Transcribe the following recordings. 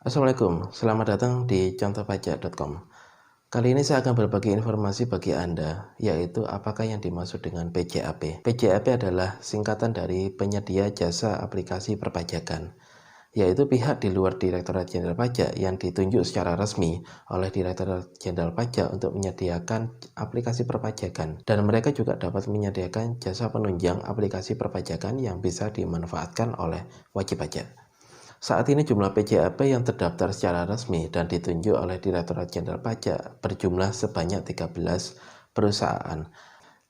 Assalamualaikum, selamat datang di contohpajak.com. Kali ini saya akan berbagi informasi bagi Anda, yaitu apakah yang dimaksud dengan PJAP. PJAP adalah singkatan dari penyedia jasa aplikasi perpajakan, yaitu pihak di luar Direktorat Jenderal Pajak yang ditunjuk secara resmi oleh Direktorat Jenderal Pajak untuk menyediakan aplikasi perpajakan, dan mereka juga dapat menyediakan jasa penunjang aplikasi perpajakan yang bisa dimanfaatkan oleh wajib pajak. Saat ini jumlah PJAP yang terdaftar secara resmi dan ditunjuk oleh Direktorat Jenderal Pajak berjumlah sebanyak 13 perusahaan.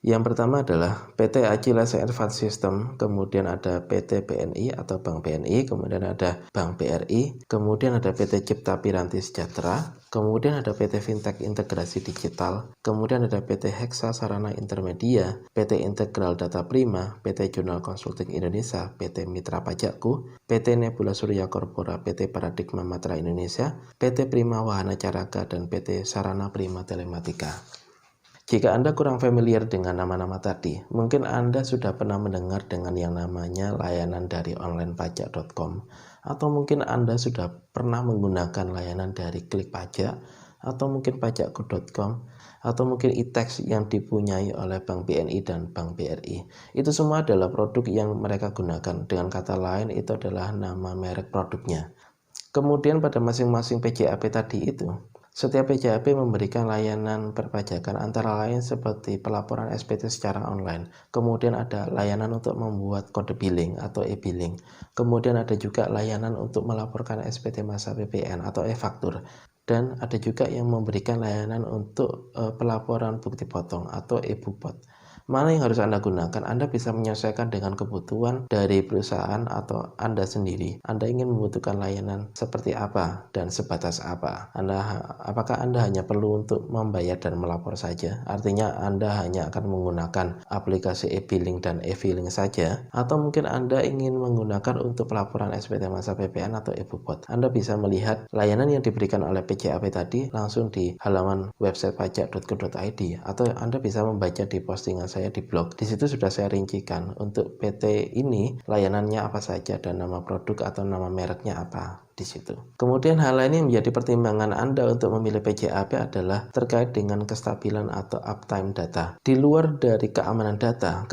Yang pertama adalah PT Acilas Advanced System, kemudian ada PT BNI atau Bank BNI, kemudian ada Bank BRI, kemudian ada PT Cipta Piranti Sejahtera, kemudian ada PT Fintech Integrasi Digital, kemudian ada PT Hexa Sarana Intermedia, PT Integral Data Prima, PT Jurnal Consulting Indonesia, PT Mitra Pajakku, PT Nebula Surya Corpora, PT Paradigma Matra Indonesia, PT Prima Wahana Caraka, dan PT Sarana Prima Telematika. Jika Anda kurang familiar dengan nama-nama tadi, mungkin Anda sudah pernah mendengar dengan yang namanya layanan dari onlinepajak.com, atau mungkin Anda sudah pernah menggunakan layanan dari Klik Pajak, atau mungkin pajakku.com, atau mungkin e-tax yang dipunyai oleh Bank BNI dan Bank BRI. Itu semua adalah produk yang mereka gunakan. Dengan kata lain, itu adalah nama merek produknya. Kemudian pada masing-masing PJAP tadi itu, setiap PJAP memberikan layanan perpajakan antara lain seperti pelaporan SPT secara online, kemudian ada layanan untuk membuat kode billing atau e-billing, kemudian ada juga layanan untuk melaporkan SPT masa PPN atau e-faktur, dan ada juga yang memberikan layanan untuk pelaporan bukti potong atau e-bukpot. Mana yang harus Anda gunakan? Anda bisa menyesuaikan dengan kebutuhan dari perusahaan atau Anda sendiri. Anda ingin membutuhkan layanan seperti apa dan sebatas apa? Apakah Anda hanya perlu untuk membayar dan melapor saja? Artinya Anda hanya akan menggunakan aplikasi e-billing dan e-filing saja? Atau mungkin Anda ingin menggunakan untuk pelaporan SPT masa PPN atau e-bukpot? Anda bisa melihat layanan yang diberikan oleh PJAP tadi langsung di halaman website pajak.co.id, atau Anda bisa membaca di postingan saya di blog. Di situ sudah saya rincikan untuk PT ini layanannya apa saja dan nama produk atau nama mereknya apa di situ. Kemudian hal lain yang menjadi pertimbangan Anda untuk memilih PJAP adalah terkait dengan kestabilan atau uptime data. Di luar dari keamanan data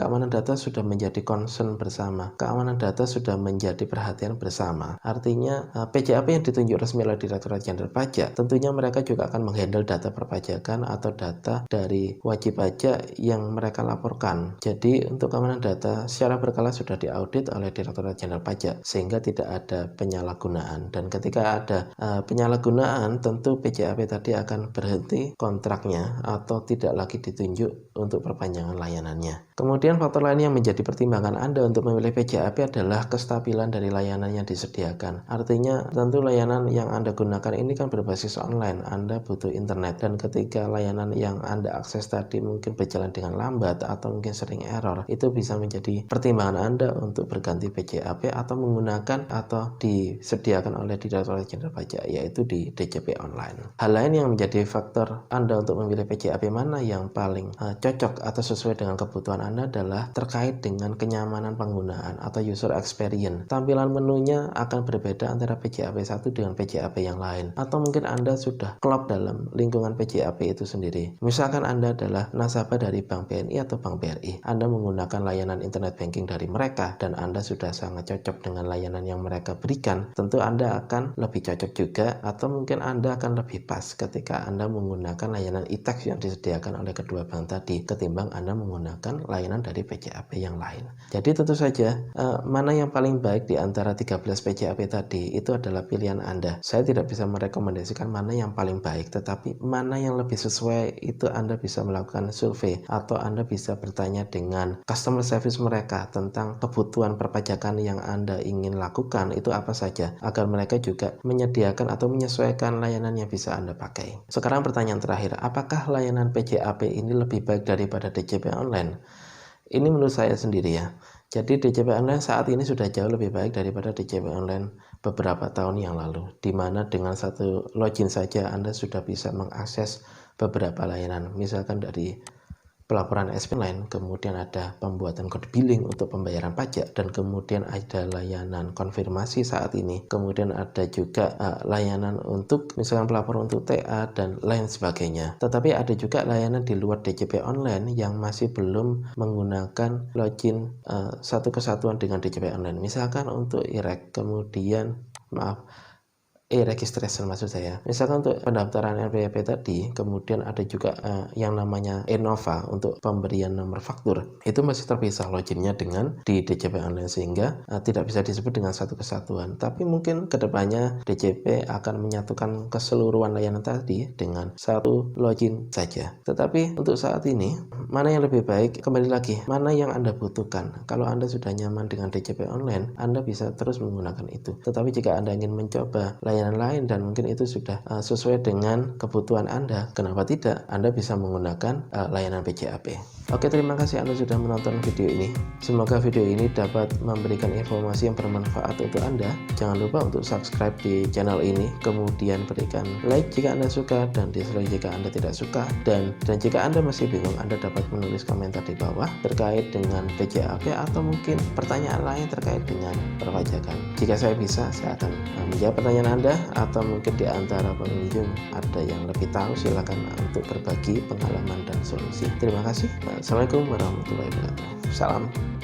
sudah menjadi concern bersama. Keamanan data sudah menjadi perhatian bersama. Artinya PJAP yang ditunjuk resmi oleh Direktorat Jenderal Pajak, tentunya mereka juga akan menghandle data perpajakan atau data dari wajib pajak yang mereka laporkan. Jadi untuk keamanan data secara berkala sudah diaudit oleh Direktorat Jenderal Pajak sehingga tidak ada penyalahgunaan. Dan ketika ada penyalahgunaan, tentu PJAP tadi akan berhenti kontraknya atau tidak lagi ditunjuk untuk perpanjangan layanannya. Kemudian faktor lain yang menjadi pertimbangan Anda untuk memilih PJAP adalah kestabilan dari layanan yang disediakan. Artinya tentu layanan yang Anda gunakan ini kan berbasis online, Anda butuh internet, dan ketika layanan yang Anda akses tadi mungkin berjalan dengan lambat atau mungkin sering error, itu bisa menjadi pertimbangan Anda untuk berganti PJAP atau menggunakan atau disediakan oleh Direktorat Jenderal Pajak, yaitu di DJP online. Hal lain yang menjadi faktor Anda untuk memilih PJAP mana yang paling cocok atau sesuai dengan kebutuhan Anda adalah terkait dengan kenyamanan penggunaan atau user experience. Tampilan menunya akan berbeda antara PJAP satu dengan PJAP yang lain, atau mungkin Anda sudah klop dalam lingkungan PJAP itu sendiri. Misalkan Anda adalah nasabah dari Bank BNI atau Bank BRI, Anda menggunakan layanan internet banking dari mereka dan Anda sudah sangat cocok dengan layanan yang mereka berikan, tentu Anda akan lebih cocok juga, atau mungkin Anda akan lebih pas ketika Anda menggunakan layanan e-tax yang disediakan oleh kedua bank tadi ketimbang Anda menggunakan layanan dari PJAP yang lain. Jadi tentu saja mana yang paling baik di antara 13 PJAP tadi itu adalah pilihan Anda. Saya tidak bisa merekomendasikan mana yang paling baik, tetapi mana yang lebih sesuai itu Anda bisa melakukan survei atau Anda bisa bertanya dengan customer service mereka tentang kebutuhan perpajakan yang Anda ingin lakukan itu apa saja, agar mereka juga menyediakan atau menyesuaikan layanan yang bisa Anda pakai. Sekarang pertanyaan terakhir, apakah layanan PJAP ini lebih baik daripada DJP online? Ini menurut saya sendiri ya. Jadi DJP online saat ini sudah jauh lebih baik daripada DJP online beberapa tahun yang lalu, di mana dengan satu login saja Anda sudah bisa mengakses beberapa layanan, misalkan dari pelaporan SPT online, kemudian ada pembuatan kode billing untuk pembayaran pajak, dan kemudian ada layanan konfirmasi saat ini, kemudian ada juga layanan untuk misalkan pelapor untuk TA dan lain sebagainya. Tetapi ada juga layanan di luar DJP online yang masih belum menggunakan login satu kesatuan dengan DJP online, misalkan untuk IREK, kemudian e-registration maksud saya. Misalkan untuk pendaftaran NPWP tadi, kemudian ada juga yang namanya Enova untuk pemberian nomor faktur. Itu masih terpisah loginnya dengan di DJP online, sehingga tidak bisa disebut dengan satu kesatuan. Tapi mungkin kedepannya DJP akan menyatukan keseluruhan layanan tadi dengan satu login saja. Tetapi untuk saat ini, mana yang lebih baik? Kembali lagi, mana yang Anda butuhkan. Kalau Anda sudah nyaman dengan DJP online, Anda bisa terus menggunakan itu. Tetapi jika Anda ingin mencoba layanan lain dan mungkin itu sudah sesuai dengan kebutuhan Anda, kenapa tidak Anda bisa menggunakan layanan PJAP. Oke, terima kasih Anda sudah menonton video ini. Semoga video ini dapat memberikan informasi yang bermanfaat untuk Anda. Jangan lupa untuk subscribe di channel ini, kemudian berikan like jika Anda suka dan dislike jika Anda tidak suka, dan jika Anda masih bingung, Anda dapat menulis komentar di bawah terkait dengan PJAP atau mungkin pertanyaan lain terkait dengan perpajakan. Jika saya bisa, saya akan menjawab pertanyaan Anda, atau mungkin di antara pengunjung ada yang lebih tahu, silakan untuk berbagi pengalaman dan solusi. Terima kasih. Assalamualaikum warahmatullahi wabarakatuh. Salam.